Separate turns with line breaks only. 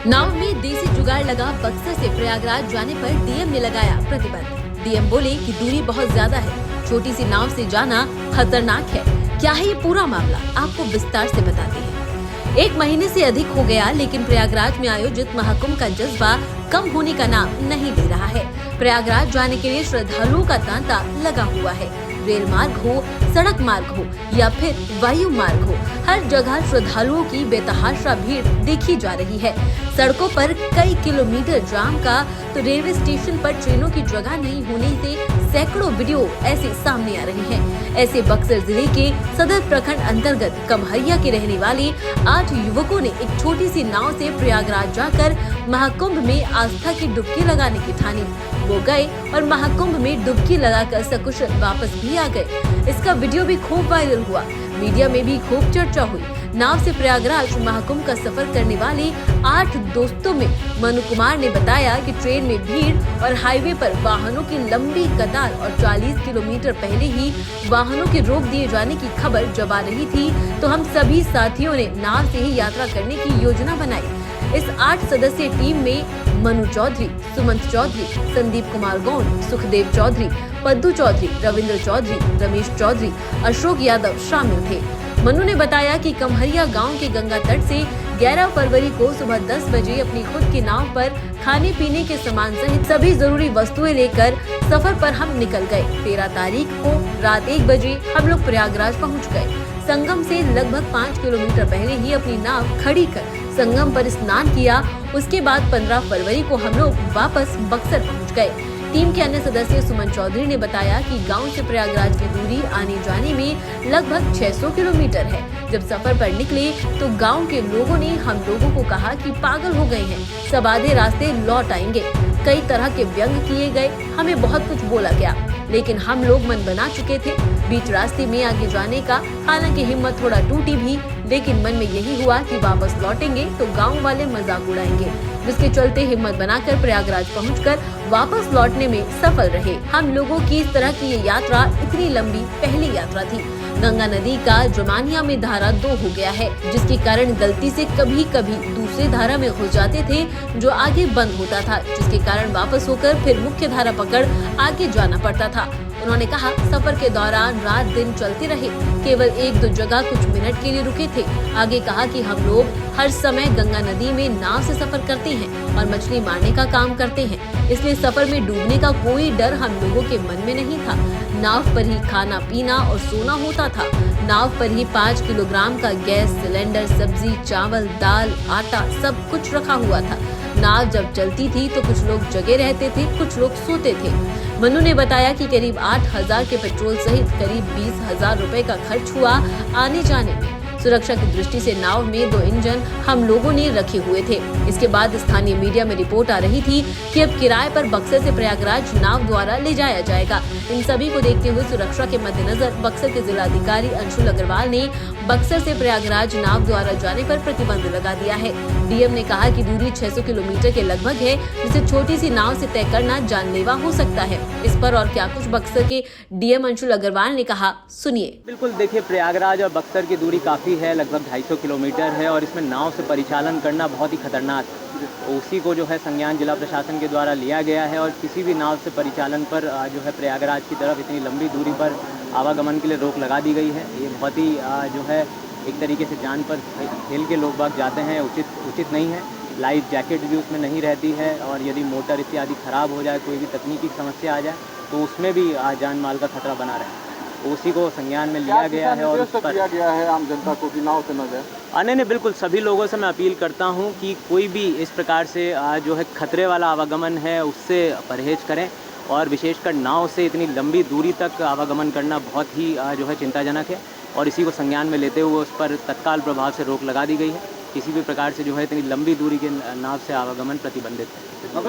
नाव में देसी जुगाड़ लगा बक्सर से प्रयागराज जाने पर डीएम ने लगाया प्रतिबंध। डीएम बोले कि दूरी बहुत ज्यादा है, छोटी सी नाव से जाना खतरनाक है। क्या है ये पूरा मामला, आपको विस्तार से बताते हैं। 1 महीने से अधिक हो गया, लेकिन प्रयागराज में आयोजित महाकुंभ का जज्बा कम होने का नाम नहीं ले रहा है। प्रयागराज जाने के लिए श्रद्धालुओं का तांता लगा हुआ है। रेल मार्ग हो, सड़क मार्ग हो या फिर वायु मार्ग हो, हर जगह श्रद्धालुओं की बेतहाशा भीड़ देखी जा रही है। सड़कों पर कई किलोमीटर जाम का तो रेलवे स्टेशन पर ट्रेनों की जगह नहीं होने से सैकड़ों वीडियो ऐसे सामने आ रहे हैं। ऐसे बक्सर जिले के सदर प्रखंड अंतर्गत कमहरिया के रहने वाले 8 युवकों ने एक छोटी सी नाव से प्रयागराज जाकर महाकुंभ में आस्था की डुबकी लगाने की ठानी। वो गए और महाकुंभ में डुबकी लगाकर सकुशल वापस भी आ गए। इसका वीडियो भी खूब वायरल हुआ, मीडिया में भी खूब चर्चा हुई। नाव से प्रयागराज महाकुंभ का सफर करने वाले 8 दोस्तों में मनु कुमार ने बताया कि ट्रेन में भीड़ और हाईवे पर वाहनों की लंबी कतार और 40 किलोमीटर पहले ही वाहनों के रोक दिए जाने की खबर जब आ रही थी, तो हम सभी साथियों ने नाव से ही यात्रा करने की योजना बनाई। इस 8 सदस्यीय टीम में मनु चौधरी, सुमंत चौधरी, संदीप कुमार गौंड, सुखदेव चौधरी, पद्दू चौधरी, रविंद्र चौधरी, रमेश चौधरी, अशोक यादव शामिल थे। मनु ने बताया कि कमहरिया गांव के गंगा तट से 11 फरवरी को सुबह 10 बजे अपनी खुद की नाव पर खाने पीने के सामान सहित सभी जरूरी वस्तुएं लेकर सफर पर हम निकल गए। 13 तारीख को रात 1 बजे हम लोग प्रयागराज पहुंच गए। संगम से लगभग 5 किलोमीटर पहले ही अपनी नाव खड़ी कर संगम पर स्नान किया। उसके बाद 15 फरवरी को हम लोग वापस बक्सर पहुंच गए। टीम के अन्य सदस्य सुमन चौधरी ने बताया कि गांव से प्रयागराज की दूरी आने जाने में लगभग 600 किलोमीटर है। जब सफर पर निकले तो गांव के लोगों ने हम लोगों को कहा कि पागल हो गए हैं, सब आधे रास्ते लौट आएंगे। कई तरह के व्यंग किए गए, हमें बहुत कुछ बोला गया, लेकिन हम लोग मन बना चुके थे बीच रास्ते में आगे जाने का। हालांकि हिम्मत थोड़ा टूटी भी, लेकिन मन में यही हुआ कि वापस लौटेंगे तो गांव वाले मजाक उड़ाएंगे, जिसके चलते हिम्मत बनाकर प्रयागराज पहुंचकर वापस लौटने में सफल रहे। हम लोगों की इस तरह की ये यात्रा इतनी लंबी पहली यात्रा थी। गंगा नदी का जमानिया में धारा 2 हो गया है, जिसके कारण गलती से कभी कभी दूसरे धारा में घुस जाते थे, जो आगे बंद होता था, जिसके कारण वापस होकर फिर मुख्य धारा पकड़ आगे जाना पड़ता था। उन्होंने कहा, सफर के दौरान रात दिन चलते रहे, केवल 1-2 जगह कुछ मिनट के लिए रुके थे। आगे कहा कि हम लोग हर समय गंगा नदी में नाव से सफर करते हैं और मछली मारने का काम करते हैं, इसलिए सफर में डूबने का कोई डर हम लोगों के मन में नहीं था। नाव पर ही खाना पीना और सोना होता था। नाव पर ही 5 किलोग्राम का गैस सिलेंडर, सब्जी, चावल, दाल, आटा सब कुछ रखा हुआ था। नाव जब चलती थी तो कुछ लोग जगे रहते थे, कुछ लोग सोते थे। मनु ने बताया कि करीब 8,000 के पेट्रोल सहित करीब 20,000 रुपए का खर्च हुआ आने जाने में। सुरक्षा की दृष्टि से नाव में 2 इंजन हम लोगों ने रखे हुए थे। इसके बाद स्थानीय मीडिया में रिपोर्ट आ रही थी कि अब किराए पर बक्सर से प्रयागराज नाव द्वारा ले जाया जाएगा। इन सभी को देखते हुए सुरक्षा के मद्देनजर बक्सर के जिलाधिकारी अंशुल अग्रवाल ने बक्सर से प्रयागराज नाव द्वारा जाने पर प्रतिबंध लगा दिया है। डीएम ने कहा कि दूरी 600 किलोमीटर के लगभग है, जिसे छोटी सी नाव से तय करना जानलेवा हो सकता है। इस पर और क्या कुछ बक्सर के डीएम अंशुल अग्रवाल ने कहा, सुनिए।
बिल्कुल, देखिए, प्रयागराज और बक्सर की दूरी काफ़ी है, लगभग 250 किलोमीटर है और इसमें नाव से परिचालन करना बहुत ही खतरनाक है। उसी को जो है संज्ञान जिला प्रशासन के द्वारा लिया गया है और किसी भी नाव से परिचालन पर जो है प्रयागराज की तरफ इतनी लंबी दूरी पर आवागमन के लिए रोक लगा दी गई है। ये बहुत ही जो है एक तरीके से जान पर खेल के लोग बाग जाते हैं, उचित नहीं है। लाइफ जैकेट भी उसमें नहीं रहती है और यदि मोटर इत्यादि खराब हो जाए, कोई भी तकनीकी समस्या आ जाए तो उसमें भी जान माल का खतरा बना रहे। उसी को संज्ञान में लिया गया है और उस पर
किया गया है आम जनता को कि नाव से न जाए।
नहीं, बिल्कुल, सभी लोगों से मैं अपील करता हूं कि कोई भी इस प्रकार से जो है खतरे वाला आवागमन है उससे परहेज करें और विशेषकर नाव से इतनी लंबी दूरी तक आवागमन करना बहुत ही जो है चिंताजनक है और इसी को संज्ञान में लेते हुए उस पर तत्काल प्रभाव से रोक लगा दी गई है। किसी भी प्रकार से जो है इतनी लंबी दूरी के नाव से आवागमन प्रतिबंधित है।